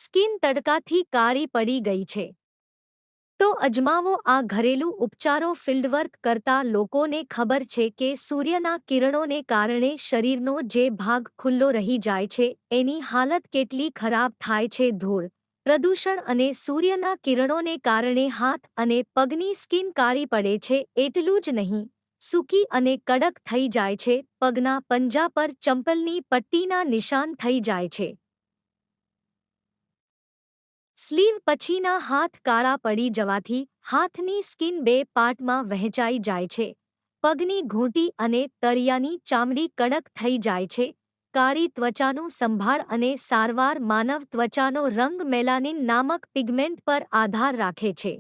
Skin તડકાથી કાળી પડી ગઈ છે તો અજમાવો આ ઘરેલું ઉપચારો. ફિલ્ડવર્ક કરતા લોકોને ખબર છે કે સૂર્યના કિરણોને કારણે શરીરનો જે ભાગ ખુલ્લો રહી જાય છે એની હાલત કેટલી ખરાબ થાય છે. ધૂળ, પ્રદૂષણ અને સૂર્યના કિરણોને કારણે હાથ અને પગની સ્કિન કાળી પડે છે. એટલું જ નહીં, સૂકી અને કડક થઈ જાય છે. પગના પંજા પર ચંપલની પટ્ટીના નિશાન થઈ જાય છે. સ્લીવ પછીના હાથ કાળા પડી જવાથી હાથની સ્કિન બે પાર્ટમાં વહેંચાઈ જાય છે. પગની ઘૂંટી અને તળિયાની ચામડી કડક થઈ જાય છે. કાળી ત્વચાનું સંભાળ અને સારવાર. માનવ ત્વચાનો રંગ મેલાનિન નામક પિગમેન્ટ પર આધાર રાખે છે.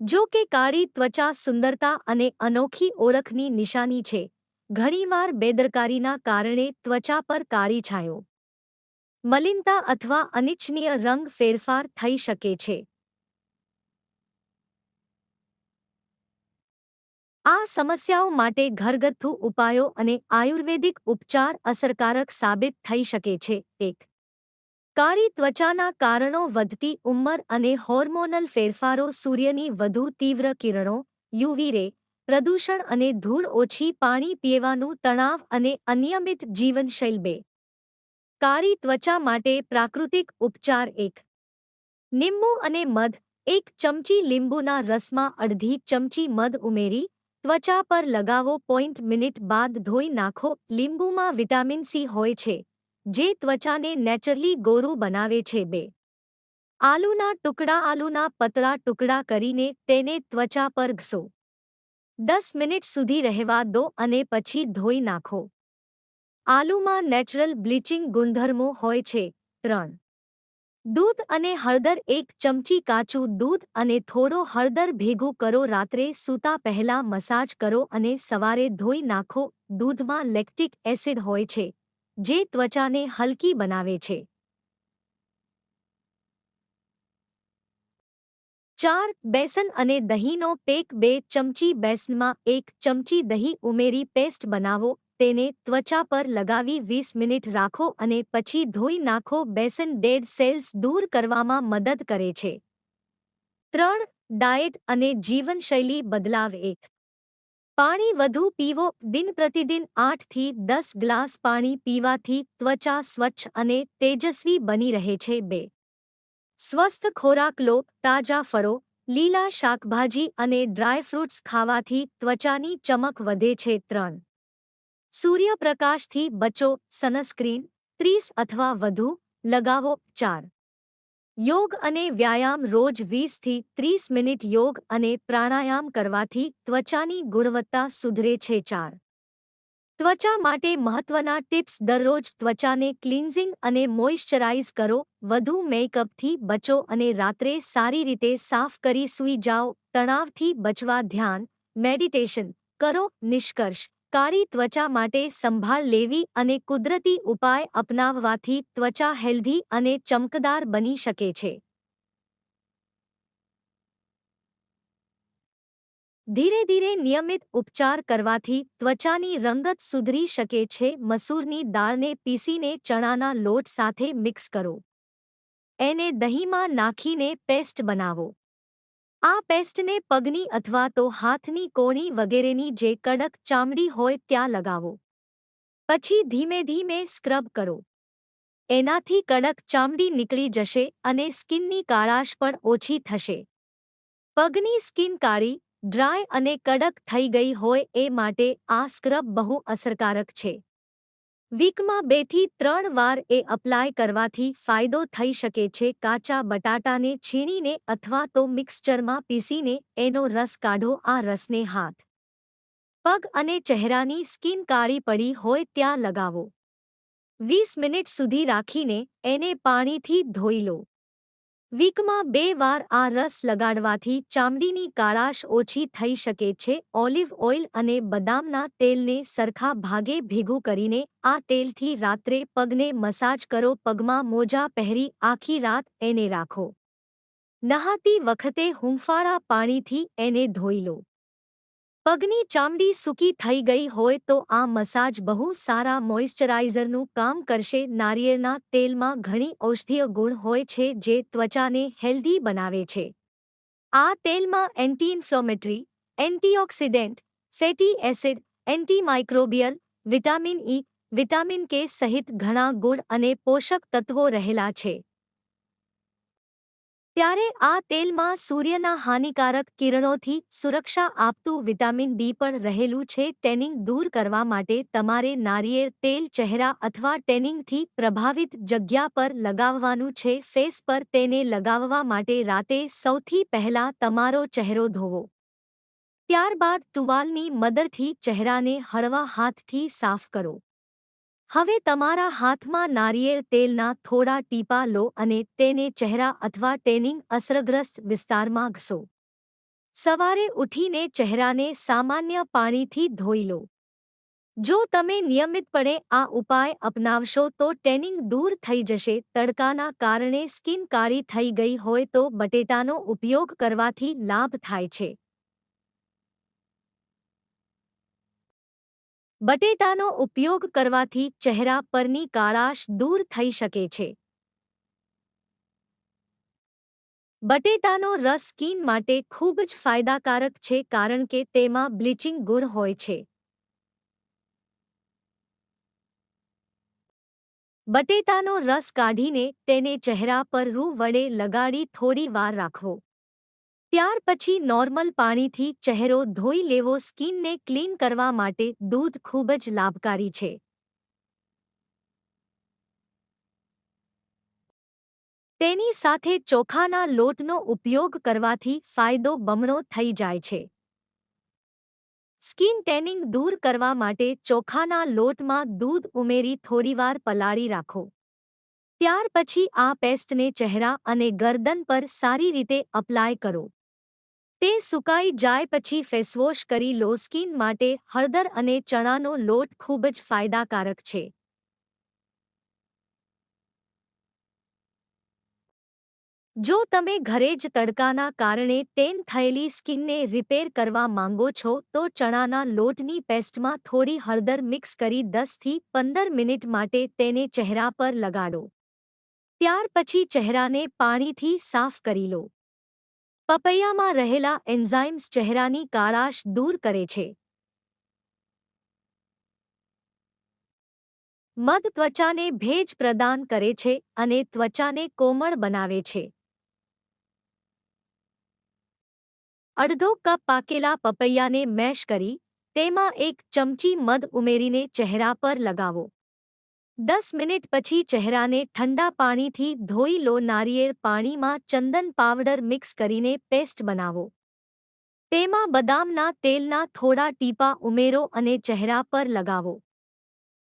જો કે કાળી ત્વચા સુંદરતા અને અનોખી ઓળખની નિશાની છે, ઘણીવાર બેદરકારીના કારણે ત્વચા પર કાળી છાયો, મલિનતા અથવા અનિચ્છનીય રંગ ફેરફાર થઈ શકે છે. આ સમસ્યાઓ માટે ઘરગથ્થુ ઉપાયો અને આયુર્વેદિક ઉપચાર અસરકારક સાબિત થઈ શકે છે. 1. કાળી ત્વચાના કારણો: વધતી ઉંમર અને હોર્મોનલ ફેરફારો. સૂર્યની વધુ તીવ્ર કિરણો યુવી રે, પ્રદૂષણ અને ધૂળ. ઓછી પાણી પીવાનું. તણાવ અને અનિયમિત જીવનશૈલી. 2. કાળી ત્વચા માટે પ્રાકૃતિક ઉપચાર. 1. લીંબુ અને મધ. 1 ચમચી લીંબુના રસમાં અડધી ચમચી મધ ઉમેરી ત્વચા પર લગાવો. મિનિટ બાદ ધોઈ નાખો. લીંબુમાં વિટામિન સી હોય છે, જે ત્વચાને નેચરલી ગોરું બનાવે છે. 2. આલુના ટુકડા. આલુના પતળા ટુકડા કરીને તેને ત્વચા પર ઘસો. 10 મિનિટ સુધી રહેવા દો અને પછી ધોઈ નાખો. આલુમાં નેચરલ બ્લીચિંગ ગુણધર્મો હોય છે. 3. દૂધ અને હળદર. 1 ચમચી કાચું દૂધ અને થોડો હળદર ભેગું કરો. રાત્રે સૂતા પહેલા મસાજ કરો અને સવારે ધોઈ નાખો. દૂધમાં લેક્ટિક એસિડ હોય છે, જે ત્વચાને હલકી બનાવે છે. 4. બેસન અને દહીંનો પેક. 2 ચમચી બેસનમાં 1 ચમચી દહીં ઉમેરી પેસ્ટ બનાવો. તેને ત્વચા પર લગાવી 20 મિનિટ રાખો અને પછી ધોઈ નાખો. બેસન ડેડ સેલ્સ દૂર કરવામાં મદદ કરે છે. 3. ડાયટ અને જીવનશૈલી બદલાવ. 1. પાણી વધુ પીવો. દિન પ્રતિદિન 8 થી 10 ગ્લાસ પાણી પીવાથી ત્વચા સ્વચ્છ અને તેજસ્વી બની રહે છે. 2. સ્વસ્થ ખોરાક લો. તાજા ફળો, લીલા શાકભાજી અને ડ્રાયફ્રૂટ્સ ખાવાથી ત્વચાની ચમક વધે છે. 3. સૂર્યપ્રકાશથી બચો. સનસ્ક્રીન 30 અથવા વધુ લગાવો. 4. યોગ અને વ્યાયામ. રોજ 20 થી 30 મિનિટ યોગ અને પ્રાણાયામ કરવાથી ત્વચાની ગુણવત્તા સુધરે છે. 4. ત્વચા માટે મહત્વના ટિપ્સ. દરરોજ ત્વચાને ક્લિન્ઝિંગ અને મોઇશ્ચરાઇઝ કરો. વધુ મેકઅપથી બચો અને રાત્રે સારી રીતે સાફ કરી સૂઈ જાઓ. તણાવથી બચવા ધ્યાન, મેડિટેશન કરો. નિષ્કર્ષ: કાળી ત્વચા માટે સંભાળ લેવી અને કુદરતી ઉપાય અપનાવવાથી ત્વચા હેલ્ધી અને ચમકદાર બની શકે છે. ધીરે ધીરે નિયમિત ઉપચાર કરવાથી ત્વચાની રંગત સુધરી શકે છે. મસૂરની દાળને પીસીને ચણાના લોટ સાથે મિક્સ કરો. એને દહીંમાં નાખીને પેસ્ટ બનાવો. આ પેસ્ટને પગની અથવા તો હાથની કોણી વગેરેની જે કડક ચામડી હોય ત્યાં લગાવો. પછી ધીમે ધીમે સ્ક્રબ કરો. એનાથી કડક ચામડી નીકળી જશે અને સ્કિનની કાળાશ પણ ઓછી થશે. પગની સ્કિન કાળી, ડ્રાય અને કડક થઈ ગઈ હોય એ માટે આ સ્ક્રબ બહુ અસરકારક છે. વીકમાં 2 થી 3 વાર એ અપ્લાય કરવાથી ફાયદો થઈ શકે છે. કાચા બટાટાને છીણીને અથવા તો મિક્સચરમાં પીસીને એનો રસ કાઢો. આ રસને હાથ, પગ અને ચહેરાની સ્કિન કાળી પડી હોય ત્યાં લગાવો. 20 મિનિટ સુધી રાખીને એને પાણીથી ધોઈ લો. વીકમાં 2 વાર આ રસ લગાડવાથી ચામડીની કાળાશ ઓછી થઈ શકે છે. ઓલિવ ઓઇલ અને બદામના તેલને સરખા ભાગે ભેગું કરીને આ તેલથી રાત્રે પગને મસાજ કરો. પગમાં મોજા પહેરી આખી રાત એને રાખો. નહાતી વખતે હૂંફાળા પાણીથી એને ધોઈ લો. પગની ચામડી સૂકી થઈ ગઈ હોય તો આ મસાજ બહુ સારા મોઇશ્ચરાઇઝરનું કામ કરશે. નારિયેળના તેલમાં ઘણી ઔષધીય ગુણ હોય છે જે ત્વચાને હેલ્ધી બનાવે છે. આ તેલમાં anti inflammatory, antioxidant, fatty acid, antimicrobial, vitamin E, vitamin K સહિત ઘણા ગુણ અને પોષક તત્વો રહેલા છે. ત્યારે આ તેલમાં સૂર્યના હાનિકારક કિરણોથી સુરક્ષા આપતું વિટામિન ડી પણ રહેલું છે. ટેનિંગ દૂર કરવા માટે તમારે નારિયેળ તેલ ચહેરા અથવા ટેનિંગથી પ્રભાવિત જગ્યા પર લગાવવાનું છે. ફેસ પર તેને લગાવવા માટે રાતે સૌથી પહેલા તમારો ચહેરો ધોવો. ત્યારબાદ ટુવાલની મદદથી ચહેરાને હળવા હાથથી સાફ કરો. હવે તમારા હાથમાં નારિયેળ તેલના થોડા ટીપા લો અને તેને ચહેરા અથવા ટેનિંગ અસરગ્રસ્ત વિસ્તારમાં ઘસો. સવારે ઉઠીને ચહેરાને સામાન્ય પાણીથી ધોઈ લો. જો તમે નિયમિતપણે આ ઉપાય અપનાવશો તો ટેનિંગ દૂર થઈ જશે. તડકાના કારણે સ્કિન કાળી થઈ ગઈ હોય તો બટેટાનો ઉપયોગ કરવાથી લાભ થાય છે. બટેટાનો ઉપયોગ કરવાથી ચહેરા પરની કાળાશ દૂર થઈ શકે છે. બટેટાનો રસ સ્કિન માટે ખૂબ જ ફાયદાકારક છે કારણ કે તેમાં બ્લીચિંગ ગુણ હોય છે. બટેટાનો રસ કાઢીને તેને ચહેરા પર રૂ વડે લગાડી થોડી વાર રાખવો. ત્યાર પછી નોર્મલ પાણીથી ચહેરો ધોઈ લેવો. સ્કિનને ક્લીન કરવા માટે દૂધ ખૂબ જ લાભકારી છે. તેની સાથે ચોખાના લોટનો ઉપયોગ કરવાથી ફાયદો બમણો થઈ જાય છે. સ્કિન ટેનિંગ દૂર કરવા માટે ચોખાના લોટમાં દૂધ ઉમેરી થોડીવાર પલાળી રાખો. ત્યાર પછી આ પેસ્ટને ચહેરા અને ગરદન પર સારી રીતે અપ્લાય કરો. તે સુકાઈ જાય પછી ફેસવોશ કરી લો. સ્કિન માટે હળદર અને ચણાનો લોટ ખૂબ જ ફાયદાકારક છે. જો તમે ઘરે જ તડકાના કારણે ટેન થયેલી સ્કિનને રિપેર કરવા માંગો છો તો ચણાના લોટની પેસ્ટમાં થોડી હળદર મિક્સ કરી 10 થી 15 મિનિટ માટે તેને ચહેરા પર લગાડો. ત્યાર પછી ચહેરાને પાણીથી સાફ કરી લો. પપૈયામાં રહેલા એન્ઝાઇમ્સ ચહેરાની કાળાશ દૂર કરે છે. મધ ત્વચાને ભેજ પ્રદાન કરે છે અને ત્વચાને કોમળ બનાવે છે. અડધો કપ પાકેલા પપૈયાને મેશ કરી તેમાં 1 ચમચી મધ ઉમેરીને ચહેરા પર લગાવો. 10 મિનિટ પછી ચહેરાને ઠંડા પાણીથી ધોઈ લો. નારિયેળ પાણીમાં ચંદન પાવડર મિક્સ કરીને પેસ્ટ બનાવો. તેમાં બદામના તેલના થોડા ટીપા ઉમેરો અને ચહેરા પર લગાવો.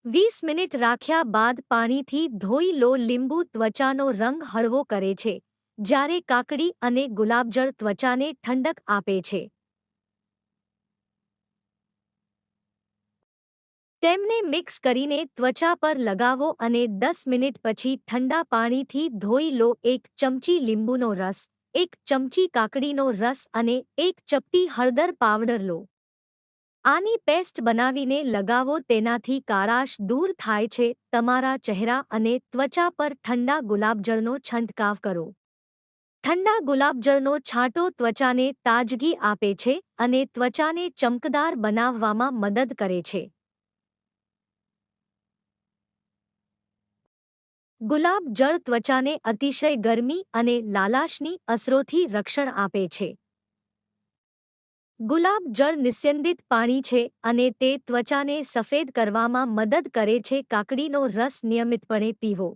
20 મિનિટ રાખ્યા બાદ પાણીથી ધોઈ લો. લીંબુ ત્વચાનો રંગ હળવો કરે છે, જ્યારે કાકડી અને ગુલાબજળ ત્વચાને ઠંડક આપે છે. તેમને મિક્સ કરીને ત્વચા પર લગાવો અને 10 મિનિટ પછી ઠંડા પાણીથી ધોઈ લો. 1 ચમચી લીંબુનો રસ, 1 ચમચી કાકડીનો રસ અને 1 ચપટી હળદર પાવડર લો. આની પેસ્ટ બનાવીને લગાવો. તેનાથી કાળાશ દૂર થાય છે. તમારા ચહેરા અને ત્વચા પર ઠંડા ગુલાબજળનો છંટકાવ કરો. ઠંડા ગુલાબજળનો છાંટો ત્વચાને તાજગી આપે છે અને ત્વચાને ચમકદાર બનાવવામાં મદદ કરે છે. ગુલાબ જળ ત્વચાને અતિશય ગરમી અને લાલાશની અસરોથી રક્ષણ આપે છે. ગુલાબ જળ નિસ્યંદિત પાણી છે અને તે ત્વચાને સફેદ કરવામાં મદદ કરે છે. કાકડીનો રસ નિયમિતપણે પીવો.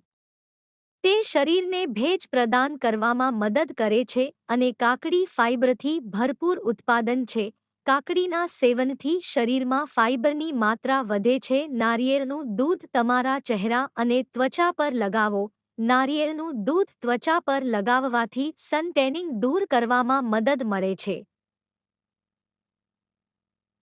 તે શરીરને ભેજ પ્રદાન કરવામાં મદદ કરે છે અને કાકડી ફાઇબરથી ભરપૂર ઉત્પાદન છે. કાકડીના સેવનથી શરીરમાં ફાઇબરની માત્રા વધે છે. નારિયેળનું દૂધ તમારા ચહેરા અને ત્વચા પર લગાવો. નારિયેળનું દૂધ ત્વચા પર લગાવવાથી સન ટેનિંગ દૂર કરવામાં મદદ મળે છે.